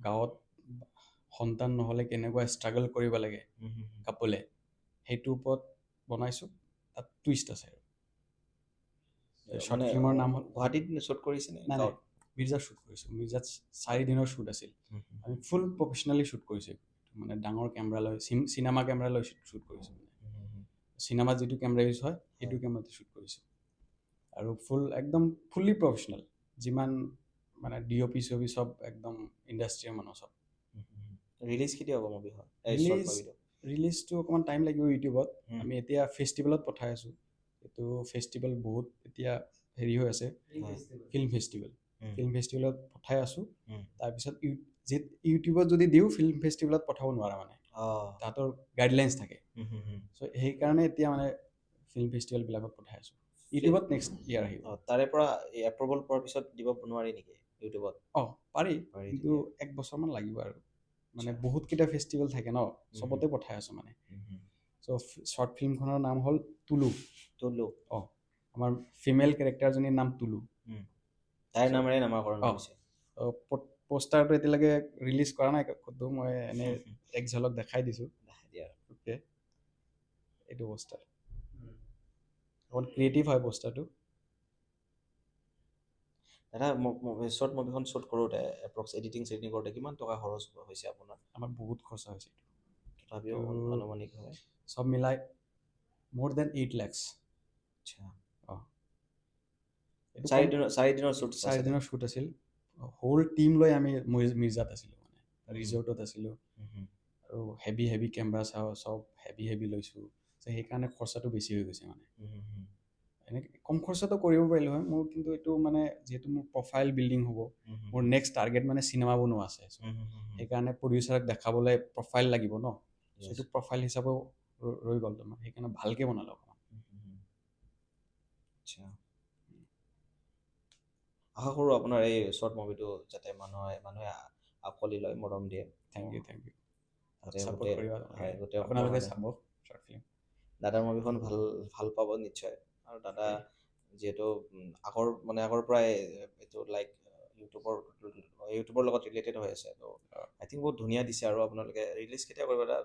গাঁৱত সন্তান নহ'লে কেনেকুৱা ষ্ট্ৰাগল কৰিব লাগে কাপলে, সেইটোৰ ওপৰত বনাইছোঁ। তাত টুইষ্ট আছে আৰু শ্বৰ্ট মানে ফিল্মৰ নাম হ'ল গুৱাহাটীত শ্বুট কৰিছেনে? নাই নাই, মিৰ্জাত শ্বুট কৰিছোঁ। মিৰ্জাত 4 দিনৰ শ্বুট আছিল। আমি ফুল প্ৰফেচনেলি শ্বুট কৰিছোঁ, মানে ডাঙৰ কেমেৰা লৈ, চিনেমা কেমেৰা লৈ শ্বুট কৰিছোঁ। চিনেমাত যিটো কেমেৰা ইউজ হয় সেইটো কেমেৰাতে শ্বুট কৰিছোঁ, আৰু একদম ফুল্লি প্ৰফেচনেল। যিমান মানে DOP চিঅপি চব একদম ইণ্ডাষ্ট্ৰিয়েল মানুহ চব। ৰিলিজ কেতিয়া হ'ব মুভিখন? ৰিলিজটো অকণমান টাইম লাগিব ইউটিউবত। আমি এতিয়া ফেষ্টিভেলত পঠাই আছোঁ। এইটো ফেষ্টিভেল বহুত এতিয়া হেৰি হৈ আছে, ফিল্ম ফেষ্টিভেলত পঠাই আছোঁ। তাৰপিছত ইউটিউবত যদি দিওঁ, ফিল্ম ফেষ্টিভেলত পঠাব নোৱাৰা, মানে তাহাঁতৰ গাইডলাইন্স থাকে। চ' সেইকাৰণে এতিয়া মানে ফিল্ম ফেষ্টিভেলবিলাকত পঠাই আছোঁ। ইউটিউবত নেক্সট ইয়াৰ আহিব। তাৰে পৰা এপ্ৰুভেল পোৱাৰ পিছত দিব নোৱাৰি নেকি ইউটিউবত? পাৰি, কিন্তু 1 বছৰমান লাগিব আৰু, মানে বহুতকেইটা ফেষ্টিভেল থাকে ন, চবতে পঠাই আছোঁ মানে। চ' শ্বৰ্ট ফিল্মখনৰ নাম হ'ল তুলু। আমাৰ ফিমেল কেৰেক্টাৰজনীৰ নাম তুলু। তাইৰ নামেৰে নামাকৰণ কৰিছে। পোষ্টাৰটো এতিয়ালৈকে ৰিলিজ কৰা নাই ক'তো, মই এনেই এক ঝলক দেখাই দিছোঁ। অ'কে, এইটো পোষ্টাৰ অকণ ক্ৰিয়েটিভ হয় পোষ্টাৰটো। দাদা, শ্বৰ্ট মুভিখন শ্বুট কৰোঁতে এপ্ৰক্স এডিটিং কৰোঁতে কিমান টকা খৰচ হৈছে আপোনাৰ? আমাৰ বহুত খৰচা হৈছে এইটো, তথাপিও আনুমানিক হয় চব মিলাই মোৰ দেন 8 lakhs। আচ্ছা, অঁ, 4 দিনৰ শ্বুট? 4 দিনৰ শ্বুট আছিল। হোল টিম লৈ আমি মিৰ্জাত আছিলোঁ, মানে ৰিজৰ্টত আছিলোঁ, আৰু হেভি কেমেৰা চব হেভি লৈছোঁ। সেইকাৰণে খৰচাটো বেছি হৈ গৈছে। মানে এনেকৈ কম খৰচাতো কৰিব পাৰিলোঁ হয় মোৰ, কিন্তু এইটো মানে যিহেতু মোৰ প্ৰফাইল বিল্ডিং হ'ব, মোৰ নেক্সট টাৰ্গেট মানে চিনেমা বনোৱা আছে। সেইকাৰণে প্ৰডিউচাৰক দেখাবলৈ প্ৰফাইল লাগিব ন, সেইটো প্ৰফাইল হিচাপেও ৰৈ গ'ল। তোমাৰ সেইকাৰণে ভালকৈ বনালোঁ অকণমান। আচ্ছা, আশা কৰোঁ আপোনাৰ এই শ্বৰ্ট মুভিটো যাতে মানুহে আঁকোৱালি লয়, মৰম দিয়ে। Thank U. চাপোৰ্ট কৰিবা। আপোনালোকে চাব শ্বৰ্ট ফিল্ম। দাদাৰ মুভিখন ভাল পাব নিশ্চয়। আৰু দাদা যিহেতু আগৰ পৰাই এইটো লাইক ইউটিউবৰ লগত ৰিলেটেড হৈ আছে, ত' আই থিংক বহুত ধুনীয়া দিছে। আৰু আপোনালোকে ৰিলিজ কেতিয়া কৰিব দাদা?